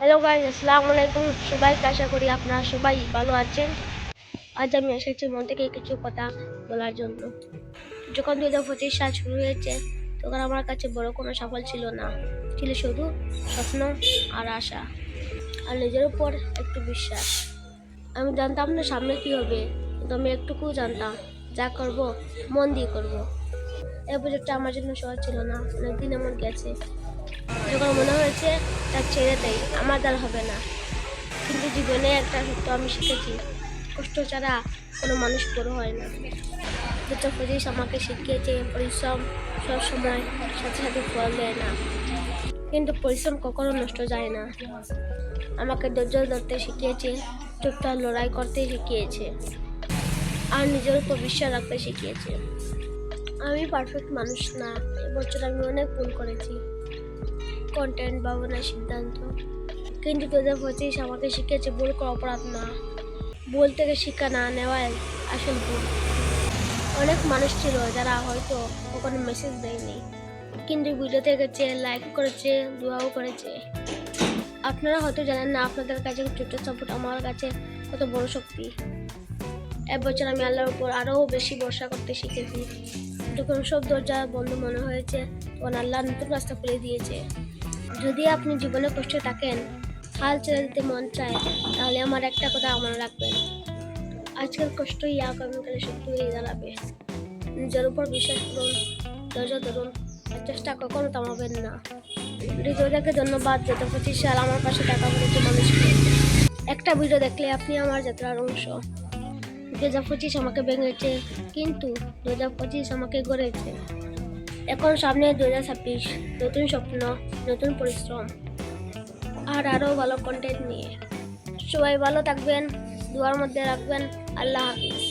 Hello guys, আসসালামু আলাইকুম। সবাইকে আশা করি আপনারা সবাই ভালো আছেন। আজ আমি এসেছি মন থেকে কিছু কথা বলার জন্য। যখন 2025 সাল শুরু হয়েছে, তখন আমার কাছে বড় কোনো সফল ছিল না, ছিল শুধু স্বপ্ন আর আশা আর নিজের উপর একটু বিশ্বাস। আমি জানতাম না সামনে কি হবে, কিন্তু আমি একটুকু জানতাম যা করব মন দিয়ে করব। এই বছরটা আমার জন্য সহজ ছিল না, অনেকদিন এমন গেছে যখন মনে হয়েছে তা ছেড়ে দেয়, আমার দ্বারা হবে না। কিন্তু জীবনে একটা সত্য আমি শিখেছি, কষ্ট ছাড়া কোনো মানুষ বড় হয় না। যেটা পঁচিশ আমাকে শিখিয়েছে, পরিশ্রম সব সময় সাথে সাথে ফল দেয় না, কিন্তু পরিশ্রম কখনো নষ্ট যায় না। আমাকে ধৈর্য ধরতে শিখিয়েছে, চুপচাপ লড়াই করতে শিখিয়েছে, আর নিজের উপর বিশ্বাস রাখতে শিখিয়েছে। আমি পারফেক্ট মানুষ না, এবছর আমি অনেক ভুল করেছি, কন্টেন্ট ভাবনার সিদ্ধান্ত। কিন্তু 2025 আমাকে শিখেছে ভুল করা অপরাধ না, ভুল থেকে শিক্ষা না নেওয়াই আসল ভুল। অনেক মানুষ ছিল যারা হয়তো কখনো মেসেজ দেয়নি, কিন্তু ভিডিওতে গেছে, লাইক করেছে, দোয়াও করেছে। আপনারা হয়তো জানেন না, আপনাদের কাছে ছোট্ট সাপোর্ট আমার কাছে কত বড় শক্তি। এবছর আমি আল্লাহর উপর আরও বেশি ভরসা করতে শিখেছি। যখন সব দরজা বন্ধ মনে হয়েছে, তখন আল্লাহ নতুন রাস্তা খুলে দিয়েছে। যদি আপনি জীবনে কষ্টে থাকেন, হাল ছেড়ে দিতে মন চায়, তাহলে আমার একটা কথা মনে রাখবেন, আজকের কষ্টই আগামীকালে শক্তি হয়ে দাঁড়াবে। নিজের উপর বিশ্বাস করুন, ধৈর্য ধরুন, চেষ্টা কখনো থামাবেন না। হৃদয় থেকে ধন্যবাদ 2025 সাল আমার পাশে টাকা বলেছে মানুষকে। একটা ভিডিও দেখলে আপনি আমার যাত্রার অংশ। 2025 আমাকে ভেঙেছে, কিন্তু 2025 আমাকে গড়েছে। এখন সামনে 2026, নতুন স্বপ্ন, নতুন পরিশ্রম আর আরও ভালো কন্টেন্ট নিয়ে। সবাই ভালো থাকবেন, দুয়ার মধ্যে রাখবেন। আল্লাহ হাফিজ।